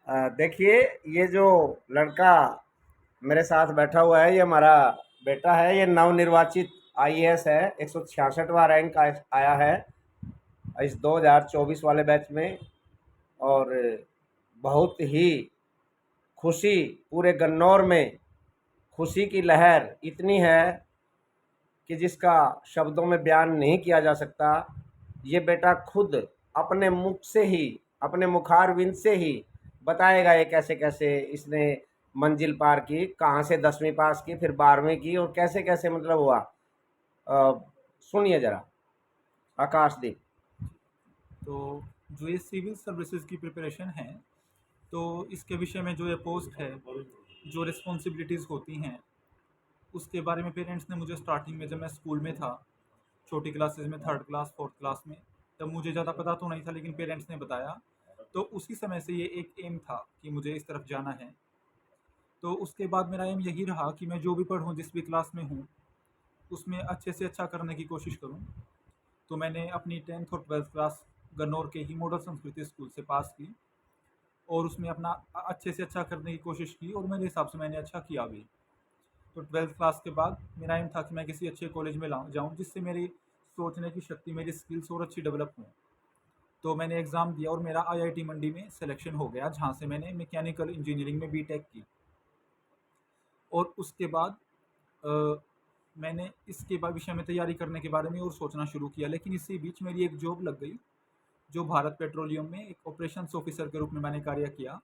देखिए, ये जो लड़का मेरे साथ बैठा हुआ है, ये हमारा बेटा है। ये नवनिर्वाचित आईएएस है। 166वां रैंक आया है इस 2024 वाले बैच में। और बहुत ही खुशी, पूरे गन्नौर में खुशी की लहर इतनी है कि जिसका शब्दों में बयान नहीं किया जा सकता। ये बेटा खुद अपने मुख से ही, अपने मुखारविंद से ही बताएगा ये कैसे कैसे इसने मंजिल पार की, कहाँ से 10वीं पास की, फिर 12वीं की, और कैसे कैसे मतलब हुआ। सुनिए जरा आकाशदीप। तो जो ये सिविल सर्विसेज की प्रिपरेशन है, तो इसके विषय में जो ये पोस्ट है, जो रिस्पॉन्सिबिलिटीज़ होती हैं, उसके बारे में पेरेंट्स ने मुझे स्टार्टिंग में, जब मैं स्कूल में था, छोटी क्लासेस में, थर्ड क्लास फोर्थ क्लास में, तब मुझे ज़्यादा पता तो नहीं था, लेकिन पेरेंट्स ने बताया। तो उसी समय से ये एक एम था कि मुझे इस तरफ जाना है। तो उसके बाद मेरा एम यही रहा कि मैं जो भी पढ़ूँ, जिस भी क्लास में हूँ, उसमें अच्छे से अच्छा करने की कोशिश करूँ। तो मैंने अपनी 10th और 12th क्लास गन्नौर के ही मॉडल संस्कृति स्कूल से पास की, और उसमें अपना अच्छे से अच्छा करने की कोशिश की, और मेरे हिसाब से मैंने अच्छा किया भी। तो 12th क्लास के बाद मेरा एम था कि मैं किसी अच्छे कॉलेज में जाऊँ, जिससे मेरी सोचने की शक्ति, मेरी स्किल्स और अच्छी डेवलप हों। तो मैंने एग्ज़ाम दिया और मेरा आईआईटी मंडी में सिलेक्शन हो गया, जहाँ से मैंने मैकेनिकल इंजीनियरिंग में बीटेक की। और उसके बाद अ, मैंने इसके बाद विषय में तैयारी करने के बारे में और सोचना शुरू किया, लेकिन इसी बीच मेरी एक जॉब लग गई, जो भारत पेट्रोलियम में एक ऑपरेशंस ऑफिसर के रूप में मैंने कार्य किया।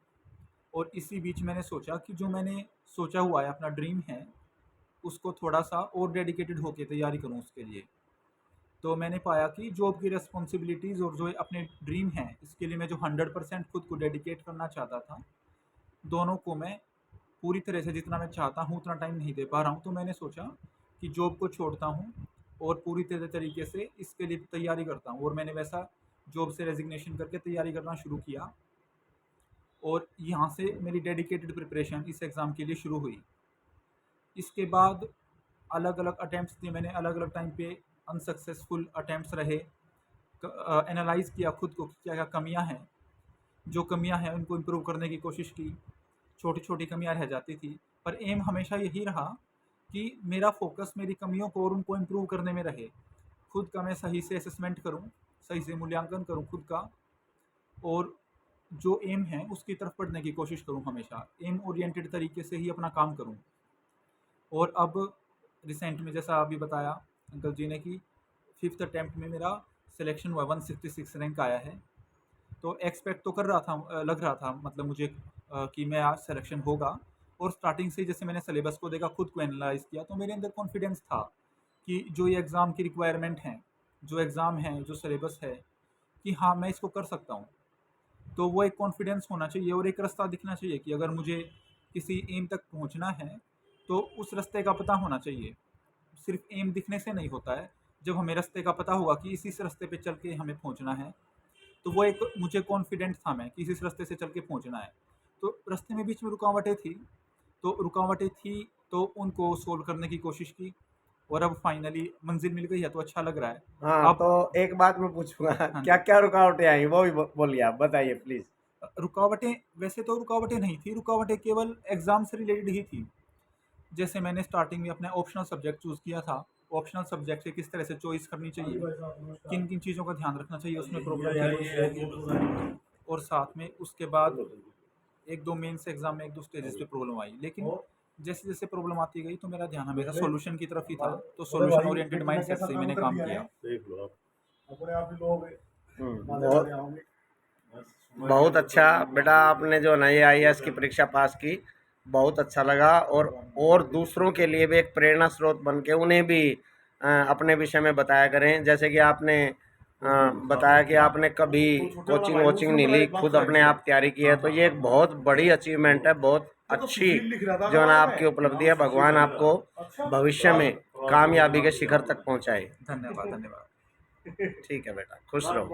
और इसी बीच मैंने सोचा कि जो मैंने सोचा हुआ है, अपना ड्रीम है, उसको थोड़ा सा और डेडिकेटेड होकर तैयारी करूँ उसके लिए। तो मैंने पाया कि जॉब की रिस्पॉन्सिबिलिटीज़ और जो अपने ड्रीम है, इसके लिए मैं जो 100% खुद को डेडिकेट करना चाहता था, दोनों को मैं पूरी तरह से जितना मैं चाहता हूँ उतना टाइम नहीं दे पा रहा हूँ। तो मैंने सोचा कि जॉब को छोड़ता हूँ और पूरी तरह तरीके से इसके लिए तैयारी करता हूँ, और मैंने वैसा जॉब से रेजिग्नेशन करके तैयारी करना शुरू किया। और यहाँ से मेरी डेडिकेटेड प्रिपरेशन इस एग्ज़ाम के लिए शुरू हुई। इसके बाद अलग अलग अटैम्प्ट्स दिए मैंने, अलग अलग टाइम पे अनसक्सेसफुल अटैम्प्ट्स रहे। एनालाइज़ किया खुद को कि क्या क्या कमियाँ हैं, जो कमियाँ हैं उनको इम्प्रूव करने की कोशिश की। छोटी छोटी कमियाँ रह जाती थी, पर एम हमेशा यही रहा कि मेरा फोकस मेरी कमियों को और उनको इम्प्रूव करने में रहे। खुद का मैं सही से असेसमेंट करूँ, सही से मूल्यांकन करूँ खुद का, और जो एम है उसकी तरफ बढ़ने की कोशिश करूँ, हमेशा एम ओरिएंटेड तरीके से ही अपना काम करूँ। और अब रिसेंट में, जैसा अभी बताया अंकल जी ने, कि 5th अटैम्प्ट में मेरा सिलेक्शन हुआ, 166 रैंक आया है। तो एक्सपेक्ट तो कर रहा था, लग रहा था मतलब मुझे कि मैं आज सिलेक्शन होगा। और स्टार्टिंग से जैसे मैंने सिलेबस को देखा, खुद को एनालाइज किया, तो मेरे अंदर कॉन्फिडेंस था कि जो ये एग्ज़ाम की रिक्वायरमेंट है, जो एग्ज़ाम है, जो सिलेबस है, कि हाँ मैं इसको कर सकता हूँ। तो वो एक कॉन्फिडेंस होना चाहिए और एक रास्ता दिखना चाहिए कि अगर मुझे किसी एम तक पहुँचना है, तो उस रास्ते का पता होना चाहिए। सिर्फ एम दिखने से नहीं होता है, जब हमें रास्ते का पता होगा कि इसी रास्ते पे चल के हमें पहुँचना है, तो वो एक मुझे कॉन्फिडेंट था मैं कि इस रास्ते से चल के पहुँचना है। तो रास्ते में बीच में रुकावटें थी, तो उनको सोल्व करने की कोशिश की, और अब फाइनली मंजिल मिल गई है, तो अच्छा लग रहा है। हाँ, अब तो एक बात मैं पूछूंगा हाँ क्या जी। क्या रुकावटें आई वो भी बोलिए, आप बताइए प्लीज। रुकावटें, वैसे तो रुकावटें नहीं थी, रुकावटें केवल एग्ज़ाम से रिलेटेड ही थी। जैसे मैंने स्टार्टिंग में अपना ऑप्शनल सब्जेक्ट चूज़ किया था, ऑप्शनल सब्जेक्ट से किस तरह से चॉइस करनी चाहिए, किन किन चीज़ों का ध्यान रखना चाहिए, उसमें प्रॉब्लम क्या होगी। और साथ में उसके बाद एक दो मेंस एग्जाम में एक दो स्टेजेस पे प्रॉब्लम आई, लेकिन जैसे जैसे प्रॉब्लम आती गई, तो मेरा ध्यान हमेशा सॉल्यूशन की तरफ ही था। तो सॉल्यूशन ओरिएंटेड माइंडसेट से मैंने काम किया। बहुत बहुत अच्छा बेटा, आपने जो नई आईएएस की परीक्षा पास की, बहुत अच्छा लगा। और दूसरों के लिए भी एक प्रेरणा स्रोत बन के उन्हें भी अपने विषय में बताया करें। जैसे कि आपने बताया कि आपने कभी कोचिंग वोचिंग नहीं ली, खुद अपने आप तैयारी की है, तो ये एक बहुत बड़ी अचीवमेंट है, बहुत अच्छी जो है ना आपकी उपलब्धि है। भगवान आपको भविष्य में कामयाबी के शिखर तक पहुंचाए। धन्यवाद, धन्यवाद। ठीक है बेटा, खुश रहो।